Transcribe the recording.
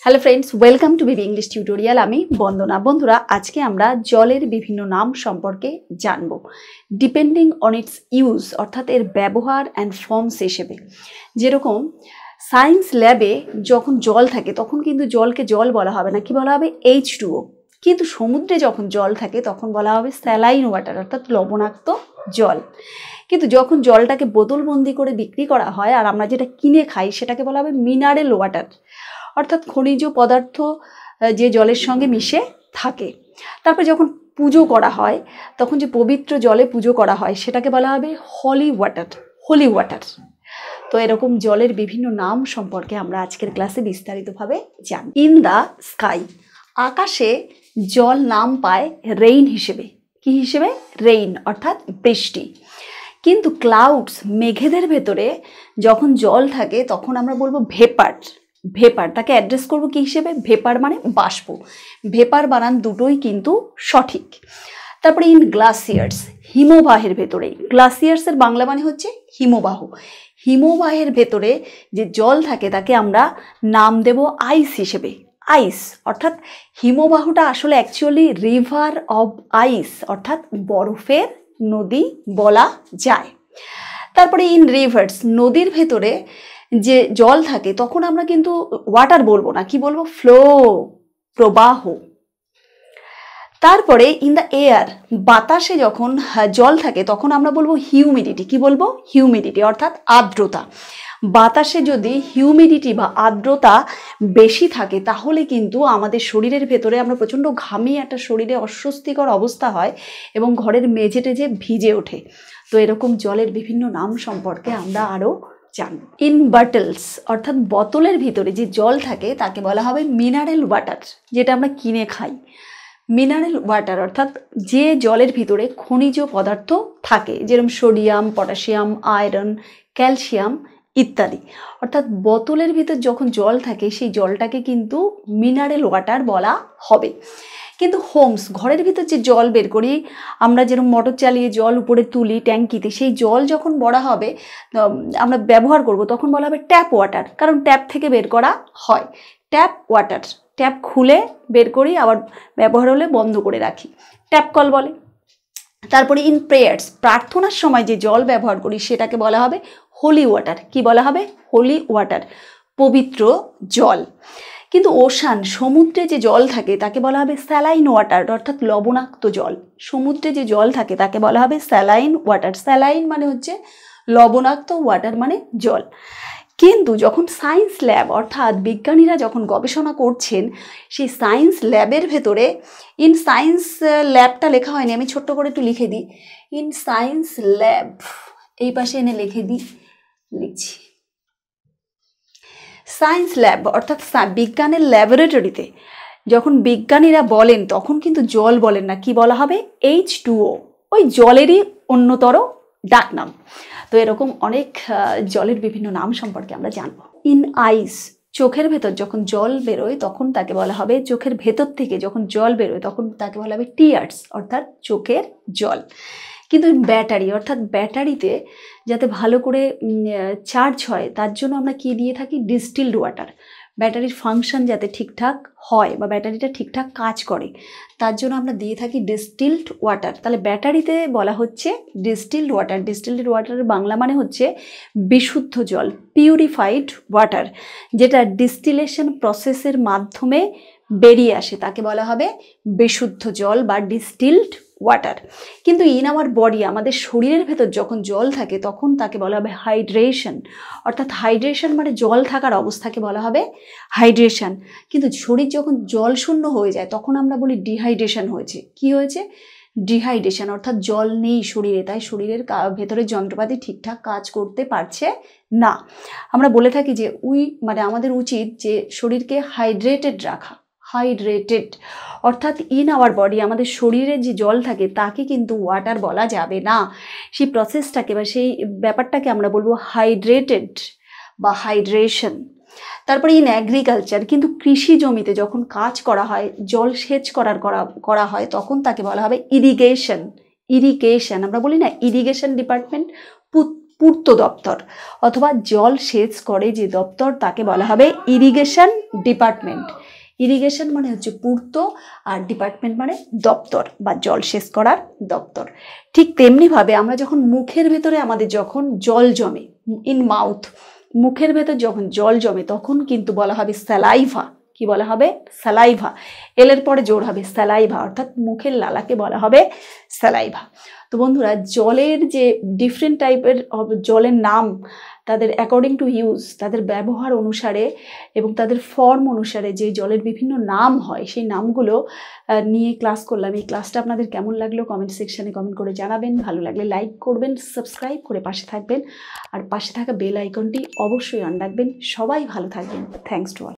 Hello friends, welcome to Bibi English tutorial. আমি বন্দনা। বন্ধুরা, আজকে আমরা জলের বিভিন্ন নাম সম্পর্কে জানব, ডিপেন্ডিং অন ইটস ইউজ, অর্থাৎ এর ব্যবহার অ্যান্ড ফর্মস হিসেবে। যেরকম সায়েন্স ল্যাবে যখন জল থাকে তখন কিন্তু জলকে জল বলা হবে না, কি বলা হবে? H2O। কিন্তু সমুদ্রে যখন জল থাকে তখন বলা হবে স্যালাইন ওয়াটার, অর্থাৎ লবণাক্ত জল। কিন্তু যখন জলটাকে বোতলবন্দি করে বিক্রি করা হয় আর আমরা যেটা কিনে খাই সেটাকে বলা হবে মিনারেল ওয়াটার, অর্থাৎ খনিজ পদার্থ যে জলের সঙ্গে মিশে থাকে। তারপর যখন পুজো করা হয় তখন যে পবিত্র জলে পুজো করা হয় সেটাকে বলা হবে হলি ওয়াটার, হোলি ওয়াটার। তো এরকম জলের বিভিন্ন নাম সম্পর্কে আমরা আজকের ক্লাসে বিস্তারিতভাবে জানি। ইন দ্য স্কাই, আকাশে জল নাম পায় রেইন হিসেবে। কি হিসেবে? রেইন, অর্থাৎ বৃষ্টি। কিন্তু ক্লাউডস, মেঘেদের ভেতরে যখন জল থাকে তখন আমরা বলবো ভেপার। ভেপার, তাকে অ্যাড্রেস করবো কি হিসেবে? ভেপার মানে বাষ্প। ভেপার বানান দুটোই কিন্তু সঠিক। তারপরে ইন গ্লাসিয়ার্স, হিমবাহের ভেতরে। গ্লাসিয়ার্সের বাংলা মানে হচ্ছে হিমবাহ। হিমবাহের ভেতরে যে জল থাকে তাকে আমরা নাম দেব আইস হিসেবে। আইস, অর্থাৎ হিমবাহটা আসলে অ্যাকচুয়ালি রিভার অব আইস, অর্থাৎ বরফের নদী বলা যায়। তারপরে ইন রিভার্স, নদীর ভেতরে যে জল থাকে তখন আমরা কিন্তু ওয়াটার বলবো না, কি বলবো? ফ্লো, প্রবাহ। তারপরে ইন দ্য এয়ার, বাতাসে যখন জল থাকে তখন আমরা বলবো হিউমিডিটি। কি বলবো? হিউমিডিটি, অর্থাৎ আর্দ্রতা। বাতাসে যদি হিউমিডিটি বা আর্দ্রতা বেশি থাকে তাহলে কিন্তু আমাদের শরীরের ভেতরে আমরা প্রচণ্ড ঘামি, একটা শরীরে অস্বস্তিকর অবস্থা হয় এবং ঘরের মেঝে টেঝে ভিজে ওঠে। তো এরকম জলের বিভিন্ন নাম সম্পর্কে আমরা আরও জানব। ইন বটলস, অর্থাৎ বোতলের ভিতরে যে জল থাকে তাকে বলা হবে মিনারেল ওয়াটার, যেটা আমরা কিনে খাই। মিনারেল ওয়াটার অর্থাৎ যে জলের ভিতরে খনিজ পদার্থ থাকে, যেরকম সোডিয়াম, পটাশিয়াম, আয়রন, ক্যালসিয়াম ইত্যাদি। অর্থাৎ বোতলের ভিতর যখন জল থাকে সেই জলটাকে কিন্তু মিনারেল ওয়াটার বলা হবে। কিন্তু হোমস, ঘরের ভিতর যে জল বের করি আমরা, যেরকম মোটর চালিয়ে জল উপরে তুলি ট্যাঙ্কিতে, সেই জল যখন বড়া হবে আমরা ব্যবহার করব তখন বলা হবে ট্যাপ ওয়াটার, কারণ ট্যাপ থেকে বের করা হয়। ট্যাপ ওয়াটার, ট্যাপ খুলে বের করি, আবার ব্যবহার হলে বন্ধ করে রাখি, ট্যাপ কল বলে। তারপরে ইন প্রেয়ার্স, প্রার্থনার সময় যে জল ব্যবহার করি সেটাকে বলা হবে হোলি ওয়াটার। কি বলা হবে? হোলি ওয়াটার, পবিত্র জল। কিন্তু ওশান, সমুদ্রে যে জল থাকে তাকে বলা হবে স্যালাইন ওয়াটার, অর্থাৎ লবণাক্ত জল। সমুদ্রে যে জল থাকে তাকে বলা হবে স্যালাইন ওয়াটার। স্যালাইন মানে হচ্ছে লবণাক্ত, ওয়াটার মানে জল। কিন্তু যখন সায়েন্স ল্যাব, অর্থাৎ বিজ্ঞানীরা যখন গবেষণা করছেন সেই সায়েন্স ল্যাবের ভেতরে, ইন সায়েন্স ল্যাবটা লেখা হয়নি, আমি ছোট্ট করে একটু লিখে দিই। ইন সায়েন্স ল্যাব, এই পাশে এনে লিখে দিই, লিখছি। সায়েন্স ল্যাব অর্থাৎ বিজ্ঞানের ল্যাবরেটরিতে যখন বিজ্ঞানীরা বলেন তখন কিন্তু জল বলেন না, কি বলা হবে? H2O, ওই জলেরই অন্যতর ডাকনাম। তো এরকম অনেক জলের বিভিন্ন নাম সম্পর্কে আমরা জানবো। ইন আইস, চোখের ভেতর যখন জল বেরোয় তখন তাকে বলা হবে, চোখের ভেতর থেকে যখন জল বেরোয় তখন তাকে বলা হবে টিয়ার্স, অর্থাৎ চোখের জল। কিন্তু ব্যাটারি, অর্থাৎ ব্যাটারিতে যাতে ভালো করে চার্জ হয় তার জন্য আমরা কি দিয়ে থাকি? Distilled water. ব্যাটারির ফাংশন যাতে ঠিকঠাক হয় বা ব্যাটারিটা ঠিকঠাক কাজ করে তার জন্য আমরা দিয়ে থাকি ডিস্টিলড ওয়াটার। তাহলে ব্যাটারিতে বলা হচ্ছে ডিস্টিলড ওয়াটার। ডিস্টিলড ওয়াটারের বাংলা মানে হচ্ছে বিশুদ্ধ জল, পিউরিফাইড ওয়াটার, যেটা ডিস্টিলেশন প্রসেসের মাধ্যমে বেরিয়ে আসে তাকে বলা হবে বিশুদ্ধ জল বা ডিস্টিলড ওয়াটার। কিন্তু ইন আওয়ার বডি, আমাদের শরীরের ভেতর যখন জল থাকে তখন তাকে বলা হবে হাইড্রেশন, অর্থাৎ হাইড্রেশন মানে জল থাকার অবস্থাকে বলা হবে হাইড্রেশন। কিন্তু শরীর যখন জল শূন্য হয়ে যায় তখন আমরা বলি ডিহাইড্রেশন হয়েছে। কি হয়েছে? ডিহাইড্রেশন, অর্থাৎ জল নেই শরীরে, তাই শরীরের ভেতরের যন্ত্রপাতি ঠিকঠাক কাজ করতে পারছে না। আমরা বলে থাকি যে মানে আমাদের উচিত যে শরীরকে হাইড্রেটেড রাখা। হাইড্রেটেড অর্থাৎ ইন আওয়ার বডি, আমাদের শরীরে যে জল থাকে তাকে কিন্তু ওয়াটার বলা যাবে না। সেই প্রসেসটাকে বা সেই ব্যাপারটাকে আমরা বলবো হাইড্রেটেড বা হাইড্রেশন। তারপরে ইন অ্যাগ্রিকালচার, কিন্তু কৃষি জমিতে যখন কাজ করা হয়, জল সেচ করা হয় তখন তাকে বলা হবে ইরিগেশন। ইরিগেশন, আমরা বলি না ইরিগেশন ডিপার্টমেন্ট, পূর্ত দপ্তর অথবা জল সেচ করে যে দপ্তর তাকে বলা হবে ইরিগেশন ডিপার্টমেন্ট। ইরিগেশন মানে হচ্ছে পূর্ত, আর ডিপার্টমেন্ট মানে দপ্তর বা জল সেচ করার দপ্তর। ঠিক তেমনিভাবে আমরা যখন মুখের ভেতরে আমাদের যখন জল জমে, ইন মাউথ, মুখের ভেতর যখন জল জমে তখন কিন্তু বলা হবে স্যালাইভা। কি বলা হবে? স্যালাইভা। এলের পরে জোর হবে স্যালাইভা, অর্থাৎ মুখের লালাকে বলা হবে স্যালাইভা। তো বন্ধুরা, জলের যে ডিফারেন্ট টাইপের জলের নাম, তাদের অ্যাকর্ডিং টু ইউজ, তাদের ব্যবহার অনুসারে এবং তাদের ফর্ম অনুসারে যে জলের বিভিন্ন নাম হয়, সেই নামগুলো নিয়ে ক্লাস করলাম। এই ক্লাসটা আপনাদের কেমন লাগলো কমেন্ট সেকশানে কমেন্ট করে জানাবেন। ভালো লাগলে লাইক করবেন, সাবস্ক্রাইব করে পাশে থাকবেন, আর পাশে থাকা বেল আইকনটি অবশ্যই অন রাখবেন। সবাই ভালো থাকবেন। Thanks to all.